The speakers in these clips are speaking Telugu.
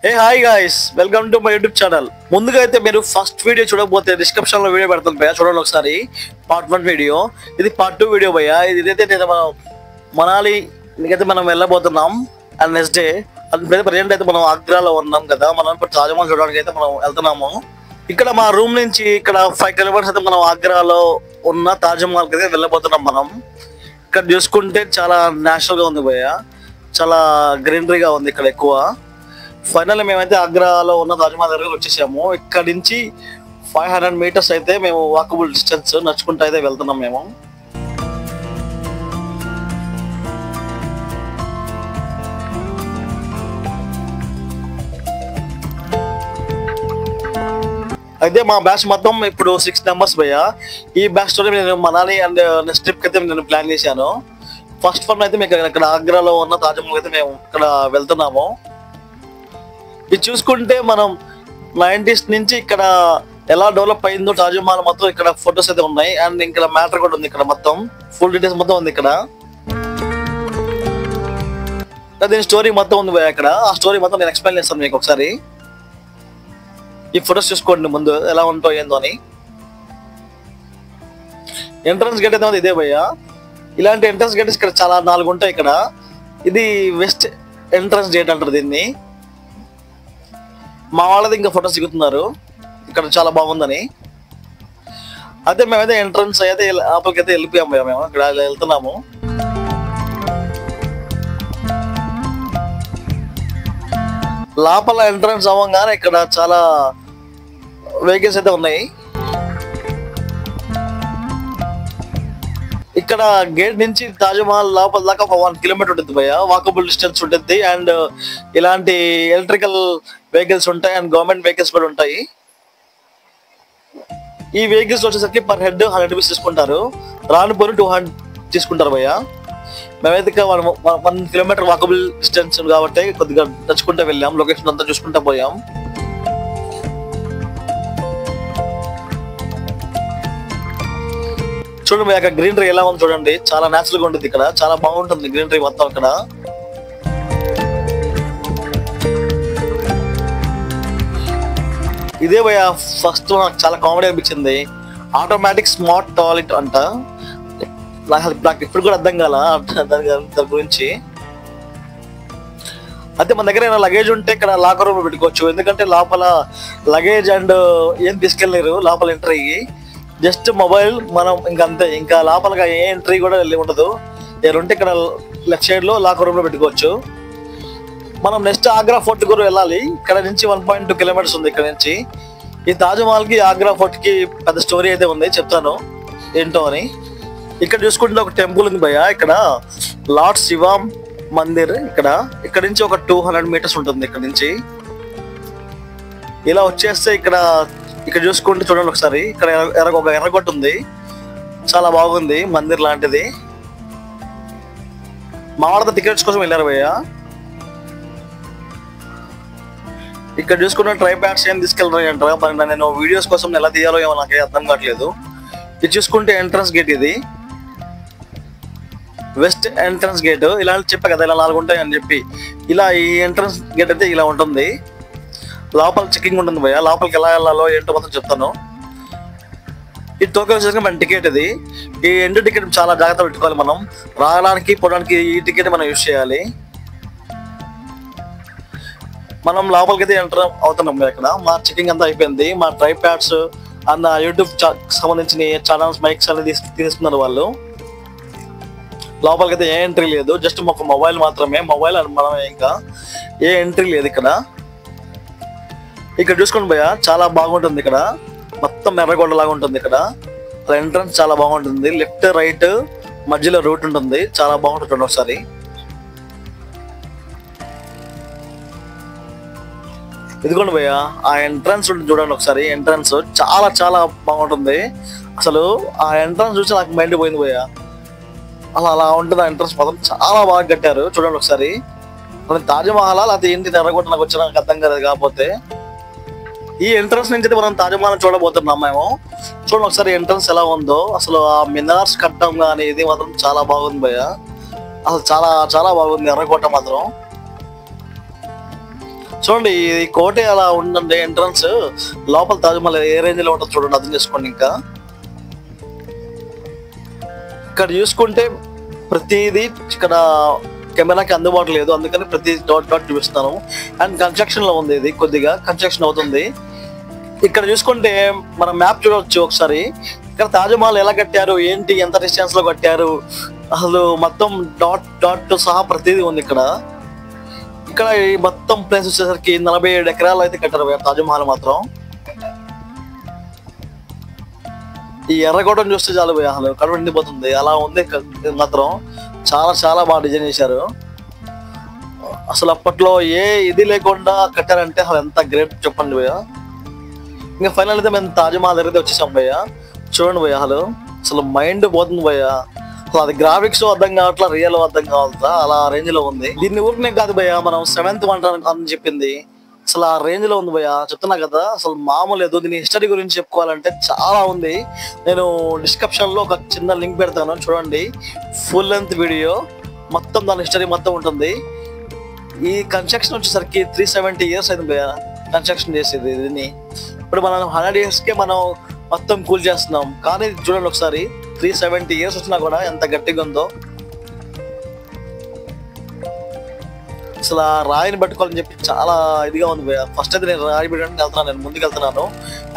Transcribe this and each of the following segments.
Hey hi guys, welcome to my YouTube channel. ముందుగా అయితే మీరు ఫస్ట్ వీడియో చూడకపోతే డిస్క్రిప్షన్ లో వీడియో పెడతాను భయ్యా, చూడండి ఒకసారి. పార్ట్ 1 వీడియో, ఇది పార్ట్ 2 వీడియో భయ్యా. ఇదైతే నేను మనం మనాలి అయితే మనం వెళ్ళబోతున్నాం అండ్ నెక్స్ట్ డే. ప్రజెంట్ అయితే మనం ఆగ్రాలో ఉన్నాం కదా, మనం ఇప్పుడు తాజ్మహల్ చూడడానికి అయితే మనం వెళ్తున్నాము. ఇక్కడ మా రూమ్ నుంచి ఇక్కడ 5 కిలోమీటర్స్ అయితే మనం ఆగ్రాలో ఉన్న తాజ్మహల్ అయితే వెళ్ళబోతున్నాం మనం. ఇక్కడ చూసుకుంటే చాలా నేచురల్ గా ఉంది భయ్యా, చాలా గ్రీనరీగా ఉంది ఇక్కడ ఎక్కువ. ఫైనల్లీ మేమైతే ఆగ్రాలో ఉన్న తాజ్మహల్ దగ్గర వచ్చేసాము. ఇక్కడ నుంచి 500 మీటర్స్ అయితే మేము వాకబుల్ డిస్టెన్స్ నడుచుకుంటూ అయితే వెళ్తున్నాం మేము. అయితే మా బ్యాచ్ మొత్తం ఇప్పుడు 6 మెంబర్స్ భయ్యా. ఈ బ్యాచ్ తోనే నేను మనాలి అండ్ నెక్స్ట్ ట్రిప్ అయితే నేను ప్లాన్ చేశాను. ఫస్ట్ వన్ అయితే మీకు ఇక్కడ ఆగ్రాలో ఉన్న తాజ్మహల్ అయితే మేము ఇక్కడ వెళ్తున్నాము. ఇది చూసుకుంటే మనం 90s నుంచి ఇక్కడ ఎలా డెవలప్ అయిందో తాజ్మహల్ మొత్తం ఇక్కడ ఫొటోస్ అయితే ఉన్నాయి అండ్ ఇక్కడ మ్యాటర్ కూడా ఉంది. ఇక్కడ మొత్తం ఫుల్ డీటెయిల్స్ మొత్తం ఉంది. ఇక్కడ దీని స్టోరీ మొత్తం ఉంది భయ్యా. ఇక్కడ ఆ స్టోరీ మొత్తం నేను ఎక్స్ప్లెయిన్ చేస్తాను మీకు ఒకసారి. ఈ ఫొటోస్ చూసుకోండి ముందు ఎలా ఉంటో ఏందో అని. ఎంట్రన్స్ గేట్ అయితే ఇదే భయ్యా. ఇలాంటి ఎంట్రన్స్ గేట్స్ ఇక్కడ చాలా 4 ఉంటాయి ఇక్కడ. ఇది వెస్ట్ ఎంట్రన్స్ గేట్ అంటారు దీన్ని. మా వాళ్ళది ఇంకా ఫొటోస్ దిగుతున్నారు ఇక్కడ, చాలా బాగుందని. అయితే మేమైతే ఎంట్రన్స్ అయితే లోపలికి అయితే వెళ్ళిపోయాము. మేము ఇక్కడ వెళ్తున్నాము. లోపల ఎంట్రన్స్ అవ్వగానే ఇక్కడ చాలా వెహికల్స్ అయితే ఉన్నాయి. ఇక్కడ గేట్ నుంచి తాజ్మహల్ లోపల దాకా ఒక 1 కిలోమీటర్ ఉంటుంది భయ్యా, వాకబుల్ డిస్టెన్స్ ఉంటుంది. అండ్ ఇలాంటి ఎలక్ట్రికల్ వెహికల్స్ ఉంటాయి అండ్ గవర్నమెంట్ వెహికల్స్ కూడా ఉంటాయి. ఈ వెహికల్స్ వచ్చేసరికి పర్ హెడ్ 100 రూపీస్ తీసుకుంటారు, రాను పోను 200 తీసుకుంటారు భయ్యా. మేమైతే 1 కిలోమీటర్ వాకబుల్ డిస్టెన్స్ కాబట్టి కొద్దిగా నడుచుకుంటూ వెళ్ళాం, లొకేషన్ అంతా చూసుకుంటూ పోయాం. చూడండి అక్కడ గ్రీనరీ ఎలా ఉంది చూడండి, చాలా నేచురల్ గా ఉంటుంది ఇక్కడ, చాలా బాగుంటుంది గ్రీనరీ మొత్తం ఇక్కడ. ఇదే భయ్యా ఫస్ట్ నాకు చాలా కామెడీ అనిపించింది. ఆటోమేటిక్ స్మార్ట్ టాయిలెట్ అంట. నాకు ఇప్పుడు కూడా అర్థం కాల దాని గురించి. అయితే మన దగ్గర ఏమైనా లగేజ్ ఉంటే ఇక్కడ లాకర్ రూమ్ పెట్టుకోవచ్చు, ఎందుకంటే లోపల లగేజ్ అండ్ ఏం తీసుకెళ్ళలేరు లోపల ఎంట్రీ అయ్యి. జస్ట్ మొబైల్ మనం ఇంకంతే, ఇంకా లోపలగా ఏ ఎంట్రీ కూడా వెళ్ళి ఉండదు. ఏరుంటే ఇక్కడ లెఫ్ట్ సైడ్ లో లాకర్ రూమ్ లో పెట్టుకోవచ్చు. మనం నెక్స్ట్ ఆగ్రా ఫోర్ట్ కూడా వెళ్ళాలి. ఇక్కడ నుంచి 1.2 కిలోమీటర్స్ ఉంది ఇక్కడ నుంచి. ఈ తాజ్మహల్ కి ఆగ్రా ఫోర్ట్ కి పెద్ద స్టోరీ అయితే ఉంది, చెప్తాను ఏంటో అని. ఇక్కడ చూసుకుంటే ఒక టెంపుల్ ఉంది భయ్యా, ఇక్కడ లార్డ్ శివ మందిర్. ఇక్కడ నుంచి ఒక 200 మీటర్స్ ఉంటుంది ఇక్కడ నుంచి. ఇలా వచ్చేస్తే ఇక్కడ చూసుకుంటే చూడండి ఒకసారి, ఇక్కడ ఒక ఎర్రగొట్టు ఉంది, చాలా బాగుంది మందిర్ లాంటిది. మా వాళ్ళతో టికెట్స్ కోసం వెళ్ళారు భయ్యా. ఇక్కడ చూసుకుంటే ట్రై ప్యాడ్స్ ఏం తీసుకెళ్ళరు అంటారా, మరి నేను వీడియోస్ కోసం ఎలా తీయాలో ఏమో నాకే అర్థం కావట్లేదు. ఇది చూసుకుంటే ఎంట్రన్స్ గేట్, ఇది వెస్ట్ ఎంట్రన్స్ గేట్. ఇలా చెప్పా కదా ఇలా 4 ఉంటాయి అని చెప్పి. ఇలా ఈ ఎంట్రన్స్ గేట్ అయితే ఇలా ఉంటుంది. లోపల చెకింగ్ ఉంటుంది భయ్యా, లోపలికి ఎలా వెళ్ళాలో ఏంటో మొత్తం చెప్తాను. ఈ టోకెన్ వచ్చేసి మన టికెట్. ఇది ఈ ఎండ్ టికెట్ చాలా జాగ్రత్త పెట్టుకోవాలి మనం. రావడానికి పోవడానికి ఈ టికెట్ మనం యూజ్ చేయాలి. మనం లోపలికి అయితే ఎంటర్ అవుతున్నాం. ఇక్కడ మా చెకింగ్ అంతా అయిపోయింది. మా ట్రై ప్యాడ్స్ అన్న యూట్యూబ్ సంబంధించిన ఛానల్స్ మైక్స్ అనేది తీసుకున్నారు వాళ్ళు. లోపలికి అయితే ఏ ఎంట్రీ లేదు, జస్ట్ ఒక మొబైల్ మాత్రమే. మొబైల్ అని మనం ఇంకా ఏ ఎంట్రీ లేదు ఇక్కడ. ఇక్కడ చూసుకోండి భయ్యా, చాలా బాగుంటుంది. ఇక్కడ మొత్తం ఎర్రగొండ లాగా ఉంటుంది. ఇక్కడ ఎంట్రన్స్ చాలా బాగుంటుంది. లెఫ్ట్ రైట్ మధ్యలో రూట్ ఉంటుంది, చాలా బాగుంటుంది. ఒకసారి ఇదిగోండి భయ్యా ఆ ఎంట్రన్స్ చూడండి ఒకసారి. ఎంట్రన్స్ చాలా చాలా బాగుంటుంది. అసలు ఆ ఎంట్రన్స్ చూసి నాకు మైండ్ పోయింది భయ్యా. అలా ఉంటుంది ఆ ఎంట్రన్స్ మొత్తం, చాలా బాగా కట్టారు. చూడండి ఒకసారి. తాజ్మహల్ లేకపోతే ఏంటి ఎర్రగొండ నాకు వచ్చిన నాకు అర్థం కాదు. కాకపోతే ఈ ఎంట్రన్స్ నుంచి అయితే మనం తాజ్మహల్ చూడబోతున్నాం మేము. చూడండి ఒకసారి ఎంట్రన్స్ ఎలా ఉందో. అసలు ఆ మినార్స్ కట్టడం కానీ ఇది మాత్రం చాలా బాగుంది భయ్యా. అసలు చాలా చాలా బాగుంది ఎర్రకోట మాత్రం. చూడండి ఈ కోట అలా ఉందండి ఎంట్రన్స్. లోపల తాజ్మహల్ ఏ రేంజ్ లో ఉంటుందో చూడండి, అర్థం చేసుకోండి. ఇంకా ఇక్కడ చూసుకుంటే ప్రతిదీ ఇక్కడ కెమెరాకి అందుబాటులో లేదు, అందుకని ప్రతి డాట్ డాట్ చూపిస్తున్నాను. అండ్ కన్స్ట్రక్షన్ లో ఉంది, ఇది కొద్దిగా కన్స్ట్రక్షన్ అవుతుంది. ఇక్కడ చూసుకుంటే మన మ్యాప్ చూడవచ్చు ఒకసారి. ఇక్కడ తాజ్మహల్ ఎలా కట్టారు, ఏంటి, ఎంత డిస్టెన్స్ లో కట్టారు, అసలు మొత్తం డాట్ డాట్ తో సహా ప్రతిదీ ఉంది ఇక్కడ. ఇక్కడ ఈ మొత్తం ప్లేస్ వచ్చేసరికి 47 ఎకరాలు అయితే కట్టారు తాజ్మహల్ మాత్రం. ఈ ఎర్రకోటను చూస్తే చాలు పోయి అసలు కడుపు నిండిపోతుంది, అలా ఉంది మాత్రం. చాలా చాలా బాగా డిజైన్ చేశారు. అసలు అప్పట్లో ఏ ఇది లేకుండా కట్టారంటే అసలు ఎంత గ్రేట్ చెప్పండి భయ్య. ఇంకా ఫైనల్ అయితే మేము తాజ్మహల్ దగ్గర వచ్చేసాం భయ్య. చూడండి భయ్య, అసలు మైండ్ పోతుంది భయ్య. అసలు అది గ్రాఫిక్స్ అర్థం కావట్లా, రియల్ అర్థం కావట్లా, అలా రేంజ్ లో ఉంది. దీన్ని ఊరికనే కాదు భయ్య, మనం 7th వంట అని చెప్పింది, అసలు ఆ రేంజ్ లో ఉంది భయ్య. చెప్తున్నా కదా, అసలు మామూలు లేదు. దీని హిస్టరీ గురించి చెప్పుకోవాలంటే చాలా ఉంది. నేను డిస్క్రిప్షన్ లో ఒక చిన్న లింక్ పెడతాను, చూడండి. ఫుల్ లెంత్ వీడియో మొత్తం, దాని హిస్టరీ మొత్తం ఉంటుంది. ఈ కన్స్ట్రక్షన్ వచ్చేసరికి 370 years అయింది భయ్య కన్స్ట్రక్షన్ చేసేది. దీన్ని ఇప్పుడు మనం 100 years కే మనం మొత్తం కూల్ చేస్తున్నాం, కానీ చూడండి ఒకసారి 370 years వచ్చినా కూడా ఎంత గట్టిగా ఉందో. అసలు ఆ రాయిని పట్టుకోవాలని చెప్పి చాలా ఇదిగా ఉంది భయ్య. ఫస్ట్ అయితే నేను రాయి పెట్టడానికి వెళ్తున్నాను, నేను ముందుకు వెళ్తున్నాను.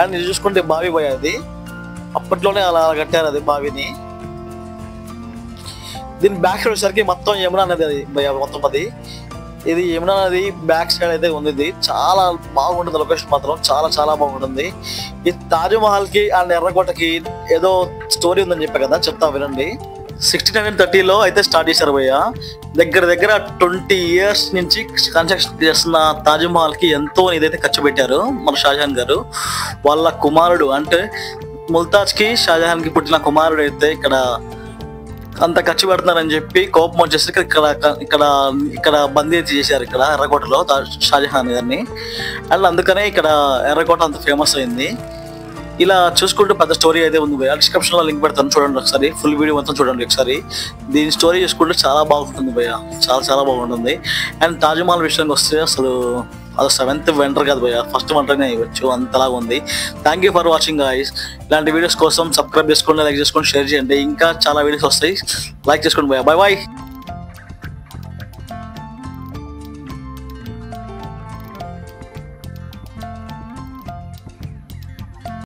అండ్ ఇది చూసుకుంటే బావి భయ్య, అది అప్పట్లోనే అలా కట్టారు అది బావిని. దీని బ్యాక్ సైడ్ వచ్చేసరికి మొత్తం యమునా నది అది భయ్య, మొత్తం అది. ఇది యమునా నది బ్యాక్ సైడ్ అయితే ఉంది. ఇది చాలా బాగుంటుంది, లొకేషన్ మాత్రం చాలా చాలా బాగుంటుంది. ఈ తాజ్మహల్ కి అండ్ ఎర్రకోటకి ఏదో స్టోరీ ఉందని చెప్పా కదా, చెప్తా వినండి. 1630లో అయితే స్టార్ట్ చేశారు భయ్య. దగ్గర దగ్గర 20 years నుంచి కన్స్ట్రక్షన్ చేస్తున్న తాజ్మహల్ కి ఎంతో ఇదైతే ఖర్చు పెట్టారు మన షాజహాన్ గారు. వాళ్ళ కుమారుడు అంటే ముల్తాజ్ కి షాజహాన్ కి పుట్టిన కుమారుడు అయితే ఇక్కడ అంత ఖర్చు పెడుతున్నారని చెప్పి కోపం వచ్చేసి ఇక్కడ బందీ చేశారు ఇక్కడ ఎర్రకోటలో షాజహాన్ గారిని. అండ్ అందుకనే ఇక్కడ ఎర్రకోట అంత ఫేమస్ అయింది. ఇలా చూసుకుంటూ పెద్ద స్టోరీ అయితే ఉంది భయ్య. డిస్క్రిప్షన్ లో లింక్ పెడతాను, చూడండి ఒకసారి. ఫుల్ వీడియో మొత్తం చూడండి ఒకసారి. దీని స్టోరీ చూసుకుంటే చాలా బాగుంటుంది భయ్య, చాలా చాలా బాగుంటుంది. అండ్ తాజ్మహల్ విషయానికి వస్తే అసలు అది 7th వండర్ కాదు భయ్య, ఫస్ట్ వండర్నే ఇవ్వచ్చు, అంతలాగా ఉంది. Thank you for watching guys. ఇలాంటి వీడియోస్ కోసం సబ్స్క్రైబ్ చేసుకోండి, లైక్ చేసుకోండి, షేర్ చేయండి. ఇంకా చాలా వీడియోస్ వస్తాయి, లైక్ చేసుకోండి భయ్య. Bye bye.